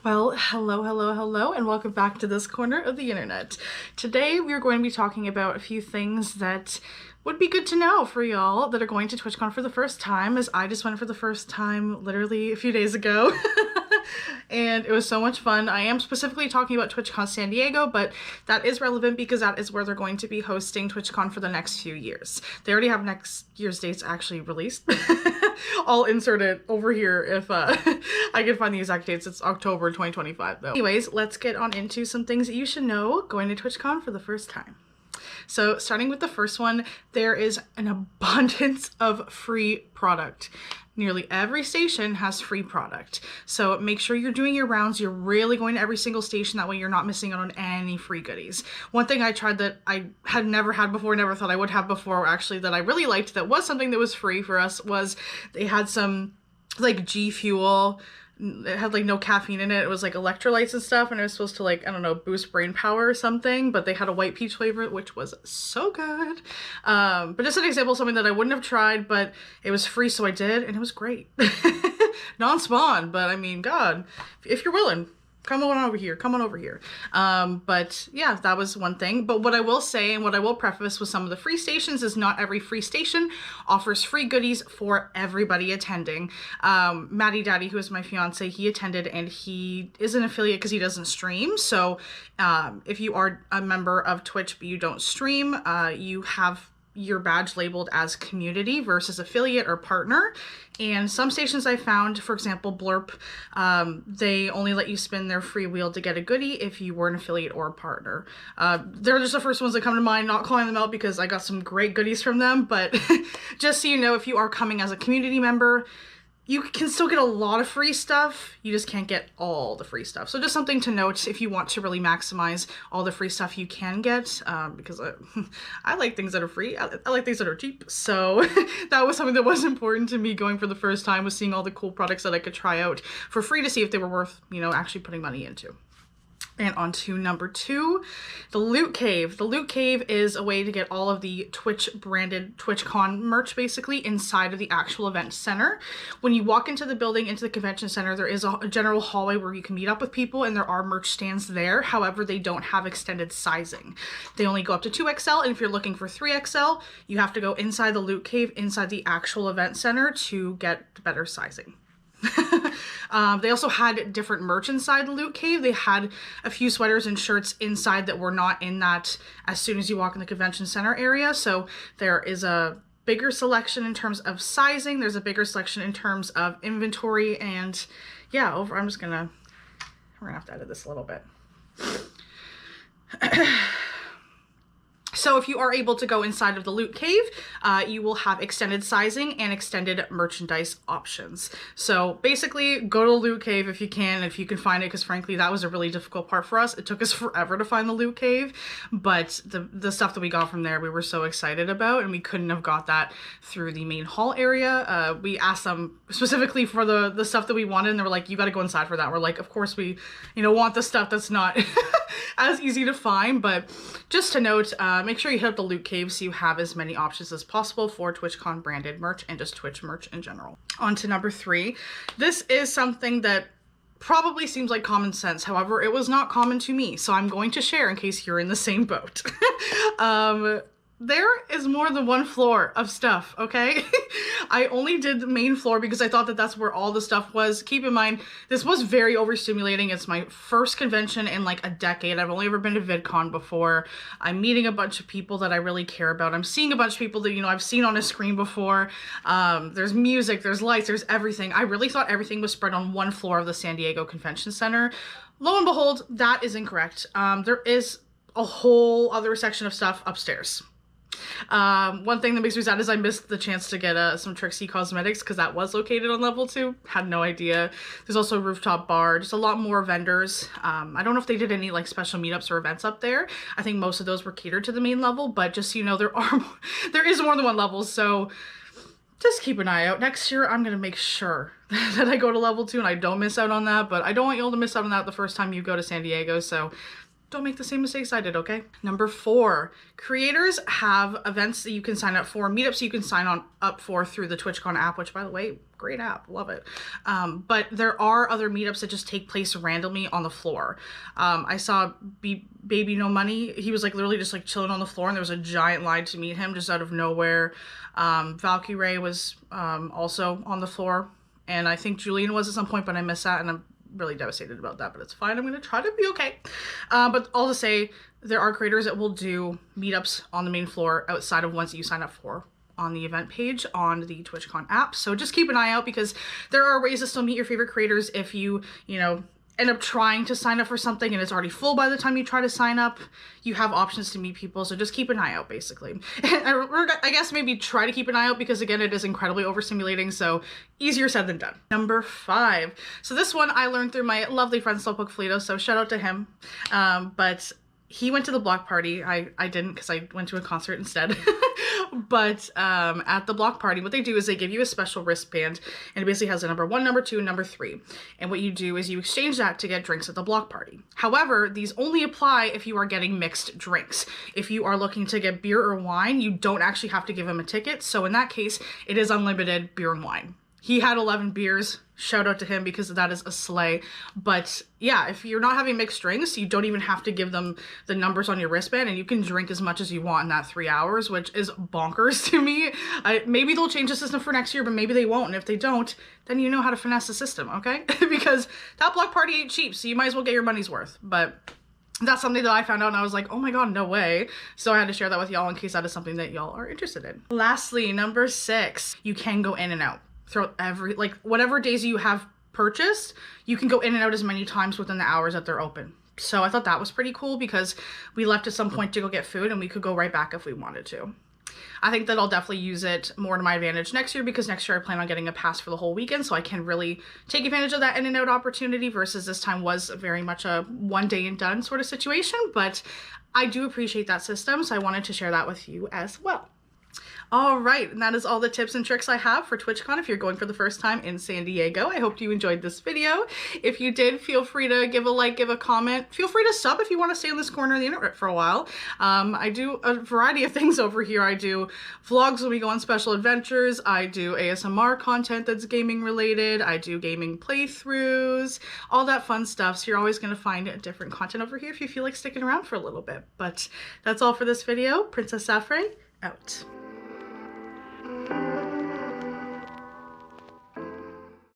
Well, hello, and welcome back to this corner of the internet. Today, we are going to be talking about a few things that would be good to know for y'all that are going to TwitchCon for the first time, as I just went for the first time literally a few days ago. And it was so much fun. I am specifically talking about TwitchCon San Diego, but that is relevant because that is where they're going to be hosting TwitchCon for the next few years. They already have next year's dates actually released. I'll insert it over here if I can find the exact dates. It's October 2025 though. Anyways, let's get on into some things that you should know going to TwitchCon for the first time. So starting with the first one, there is an abundance of free product. Nearly every station has free product. So make sure you're doing your rounds. You're really going to every single station. That way you're not missing out on any free goodies. One thing I tried that I had never had before, never thought I would have before, actually, that I really liked that was something that was free for us was they had some like G Fuel. It had like no caffeine in it. It was like electrolytes and stuff, and it was supposed to like, I don't know, boost brain power or something, but they had a white peach flavor, which was so good. But just an example of something that I wouldn't have tried, but it was free, so I did, and it was great. Non-spawn, but I mean, God, if you're willing, come on over here. But yeah, that was one thing. But what I will say and what I will preface with some of the free stations is not every free station offers free goodies for everybody attending. Maddie Daddy, who is my fiance, he attended and he is an affiliate because he doesn't stream. So if you are a member of Twitch but you don't stream, you have your badge labeled as community versus affiliate or partner. And some stations I found, for example, Blurp, they only let you spin their free wheel to get a goodie if you were an affiliate or a partner. They're just the first ones that come to mind, not calling them out because I got some great goodies from them, but just so you know, if you are coming as a community member, you can still get a lot of free stuff. You just can't get all the free stuff. So just something to note if you want to really maximize all the free stuff you can get, because I like things that are free. I like things that are cheap. So that was something that was important to me going for the first time, was seeing all the cool products that I could try out for free to see if they were worth, you know, actually putting money into. And on to number 2, the Loot Cave. The Loot Cave is a way to get all of the Twitch branded TwitchCon merch basically inside of the actual event center. When you walk into the building, into the convention center, there is a general hallway where you can meet up with people and there are merch stands there. However, they don't have extended sizing. They only go up to 2XL, and if you're looking for 3XL, you have to go inside the Loot Cave, inside the actual event center to get better sizing. They also had different merch inside the Loot Cave. They had a few sweaters and shirts inside that were not in that as soon as you walk in the convention center area. So there is a bigger selection in terms of sizing. There's a bigger selection in terms of inventory. And yeah, we're gonna have to edit this a little bit. So if you are able to go inside of the Loot Cave, you will have extended sizing and extended merchandise options. So basically, go to the Loot Cave if you can, if you can find it, because frankly, that was a really difficult part for us. It took us forever to find the Loot Cave, but the stuff that we got from there, we were so excited about, and we couldn't have got that through the main hall area. We asked them specifically for the stuff that we wanted, and they were like, you got to go inside for that. We're like, of course we, want the stuff that's not as easy to find, but just to note, make sure you hit up the Loot Cave so you have as many options as possible for TwitchCon branded merch and just Twitch merch in general. On to number 3. This is something that probably seems like common sense. However, it was not common to me, so I'm going to share in case you're in the same boat. There is more than one floor of stuff, okay? I only did the main floor because I thought that that's where all the stuff was. Keep in mind, this was very overstimulating. It's my first convention in like a decade. I've only ever been to VidCon before. I'm meeting a bunch of people that I really care about. I'm seeing a bunch of people that, I've seen on a screen before. There's music, there's lights, there's everything. I really thought everything was spread on one floor of the San Diego Convention Center. Lo and behold, that is incorrect. There is a whole other section of stuff upstairs. One thing that makes me sad is I missed the chance to get some Trixie Cosmetics because that was located on level 2. Had no idea. There's also a rooftop bar, just a lot more vendors. I don't know if they did any like special meetups or events up there. I think most of those were catered to the main level, but just so you know, there is more than one level, so just keep an eye out. Next year, I'm going to make sure that I go to level 2 and I don't miss out on that, but I don't want you all to miss out on that the first time you go to San Diego, so don't make the same mistakes I did, okay? Number 4, creators have events that you can sign up for, meetups you can sign up for through the Twitchcon app, which, by the way, great app, love it. But there are other meetups that just take place randomly on the floor. I saw Baby No Money. He was like literally just like chilling on the floor, and there was a giant line to meet him just out of nowhere. Valkyrie was also on the floor, and I think Julian was at some point, but I missed that, and I'm really devastated about that, but it's fine. I'm gonna try to be okay. But all to say, there are creators that will do meetups on the main floor outside of ones that you sign up for on the event page on the TwitchCon app. So just keep an eye out, because there are ways to still meet your favorite creators if you know, end up trying to sign up for something and it's already full by the time you try to sign up. You have options to meet people, so just keep an eye out, basically. I guess maybe try to keep an eye out, because again, it is incredibly overstimulating, so easier said than done. Number 5. So this one I learned through my lovely friend Slowpoke Fleeto, so shout out to him. But he went to the block party. I didn't, because I went to a concert instead. But at the block party, what they do is they give you a special wristband, and it basically has a number 1, number 2, and number 3. And what you do is you exchange that to get drinks at the block party. However, these only apply if you are getting mixed drinks. If you are looking to get beer or wine, you don't actually have to give him a ticket. So in that case, it is unlimited beer and wine. He had 11 beers. Shout out to him, because that is a slay. But yeah, if you're not having mixed drinks, you don't even have to give them the numbers on your wristband, and you can drink as much as you want in that 3 hours, which is bonkers to me. Maybe they'll change the system for next year, but maybe they won't. And if they don't, then you know how to finesse the system, okay? Because that block party ain't cheap, so you might as well get your money's worth. But that's something that I found out, and I was like, oh my god, no way. So I had to share that with y'all in case that is something that y'all are interested in. Lastly, number 6, you can go in and out throughout whatever days you have purchased, you can go in and out as many times within the hours that they're open. So I thought that was pretty cool, because we left at some point to go get food, and we could go right back if we wanted to. I think that I'll definitely use it more to my advantage next year, because next year I plan on getting a pass for the whole weekend, so I can really take advantage of that in and out opportunity, versus this time was very much a one day and done sort of situation. But I do appreciate that system, so I wanted to share that with you as well. All right, and that is all the tips and tricks I have for TwitchCon if you're going for the first time in San Diego. I hope you enjoyed this video. If you did, feel free to give a like, give a comment. Feel free to sub if you want to stay in this corner of the internet for a while. I do a variety of things over here. I do vlogs when we go on special adventures. I do ASMR content that's gaming related. I do gaming playthroughs, all that fun stuff. So you're always going to find different content over here if you feel like sticking around for a little bit. But that's all for this video. PrincessSaphrae, out.